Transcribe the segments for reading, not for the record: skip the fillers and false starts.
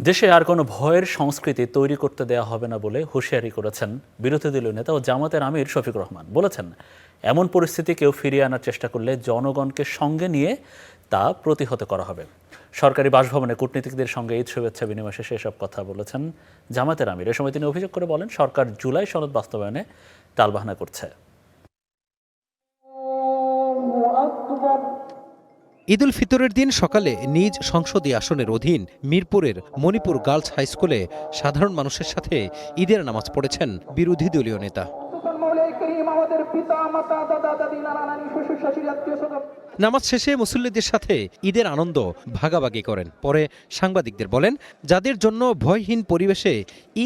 দেশে আর কোনো ভয়ের সংস্কৃতি তৈরি করতে দেওয়া হবে না বলে হুঁশিয়ারি করেছেন বিরোধী দলীয় নেতা ও জামাতের আমির শফিক রহমান। বলেছেন, এমন পরিস্থিতি কেউ ফিরিয়ে আনার চেষ্টা করলে জনগণকে সঙ্গে নিয়ে তা প্রতিহত করা হবে। সরকারি বাসভবনে কূটনীতিকদের সঙ্গে ঈদ শুভেচ্ছা বিনিময় শেষে এসব কথা বলেছেন জামাতের আমির। এ সময় তিনি অভিযোগ করে বলেন, সরকার জুলাই সনদ বাস্তবায়নে টালবাহানা করছে। ঈদ উল ফিতরের দিন সকালে নিজ সংসদীয় আসনের অধীন মিরপুরের মণিপুর গার্লস হাই স্কুলে সাধারণ মানুষের সাথে ঈদের নামাজ পড়েছেন বিরোধী দলীয় নেতা। নামাজ শেষে মুসল্লিদের সাথে ঈদের আনন্দ ভাগাভাগি করেন। পরে সাংবাদিকদের বলেন, যাদের জন্য ভয়হীন পরিবেশে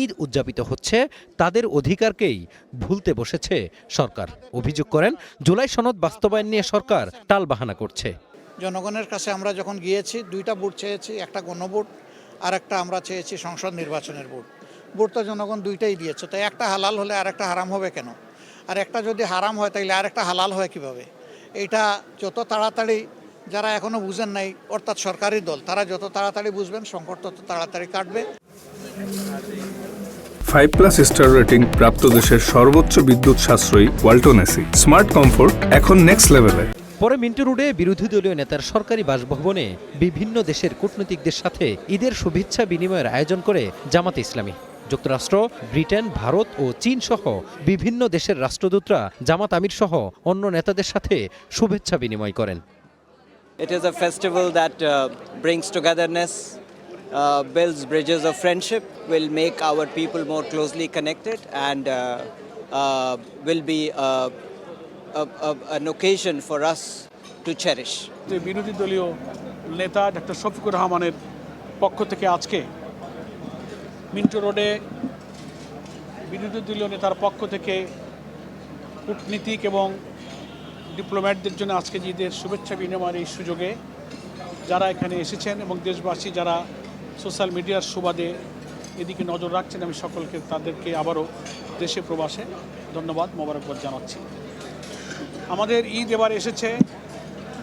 ঈদ উদযাপিত হচ্ছে তাদের অধিকারকেই ভুলতে বসেছে সরকার। অভিযোগ করেন, জুলাই সনদ বাস্তবায়ন নিয়ে সরকার টালবাহানা করছে। জনগণের কাছে আমরা যখন গিয়েছি, দুইটা ভোট চেয়েছি, একটা গণভোট আর একটা আমরা চেয়েছি সংসদ নির্বাচনের ভোট। ভোট তো জনগণ দুইটাই দিয়েছে, তো একটা হালাল হলে আর একটা হারাম হবে কেন? আর একটা যদি হারাম হয় তাহলে আর একটা হালাল হয় কিভাবে? এটা যত তাড়াতাড়ি যারা এখনো বুঝেন নাই, অর্থাৎ সরকারি দল, তারা যত তাড়াতাড়ি বুঝবেন সংকট তত তাড়াতাড়ি কাটবে। 5+ স্টার রেটিং প্রাপ্ত দেশের সর্বোচ্চ বিদ্যুৎ সাশ্রয়ী ওয়ালটন এসি স্মার্ট কমফোর্ট এখন নেক্সট লেভেলে। পরে মিন্টো রোডে বিরোধী দলীয় নেতার সরকারি বাসভবনে বিভিন্ন দেশের কূটনীতিকদের সাথে ঈদের শুভেচ্ছা বিনিময়ের আয়োজন করে জামাতে ইসলামী। যুক্তরাষ্ট্র, ব্রিটেন, ভারত ও চীন সহ বিভিন্ন দেশের রাষ্ট্রদূতরা জামাত আমির সহ অন্য নেতাদের সাথে শুভেচ্ছা বিনিময় করেন। It is a festival that brings togetherness, builds bridges of friendship, will make our people more closely connected, and will be an occasion for us to cherish. বিরোধী দলীয় নেতা ডক্টর শফিকুর রহমানের পক্ষ থেকে আজকে মিন্টো রোডে বিরোধী দলীয় নেতার পক্ষ থেকে কূটনীতিক এবং ডিপ্লোম্যাটদের জন্য আজকে ঈদের শুভেচ্ছা বিনিময়ের এই সুযোগে যারা এখানে এসেছেন এবং দেশবাসী যারা সোশ্যাল মিডিয়ার সুবাদে এদিকে নজর রাখছেন, আমি সকলকে তাদেরকে আবারও দেশে প্রবাসে ধন্যবাদ মোবারকবাদ জানাচ্ছি। আমাদের ঈদ এবার এসেছে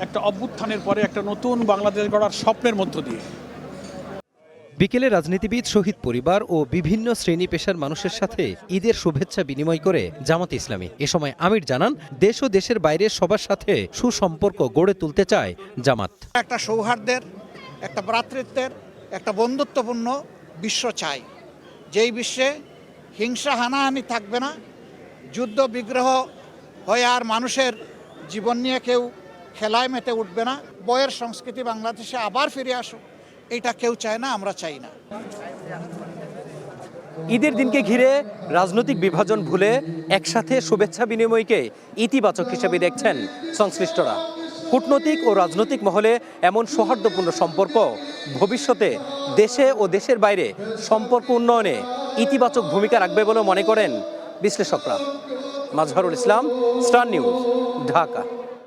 একটা অভ্যুত্থানের পরে একটা নতুন বাংলাদেশ গড়ার স্বপ্নের মধ্য দিয়ে। বিকেলে রাজনীতিবিদ, শহীদ পরিবার ও বিভিন্ন শ্রেণী পেশার মানুষের সাথে ঈদের শুভেচ্ছা বিনিময় করে জামাতে ইসলামী। এ সময় আমির জানান, দেশ ও দেশের বাইরে সবার সাথে সুসম্পর্ক গড়ে তুলতে চায় জামাত। একটা সৌহার্দ্যের, একটা ভ্রাতৃত্বের, একটা বন্ধুত্বপূর্ণ বিশ্ব চাই, যেই বিশ্বে হিংসা হানাহানি থাকবে না, যুদ্ধ বিগ্রহ হয়ে আর মানুষের জীবন নিয়ে কেউ খেলায় মেতে উঠবে না। বয়ের সংস্কৃতি বাংলাদেশে আবার ফিরে আসুক, এটা কেউ চায় না, আমরা চাই না। ঈদের দিনকে ঘিরে রাজনৈতিক বিভাজন ভুলে একসাথে শুভেচ্ছা বিনিময়কে ইতিবাচক হিসেবে দেখছেন সংশ্লিষ্টরা। কূটনৈতিক ও রাজনৈতিক মহলে এমন সৌহার্দ্যপূর্ণ সম্পর্ক ভবিষ্যতে দেশে ও দেশের বাইরে সম্পর্ক উন্নয়নে ইতিবাচক ভূমিকা রাখবে বলে মনে করেন বিশ্লেষকরা। Mazharul Islam, star news, Dhaka.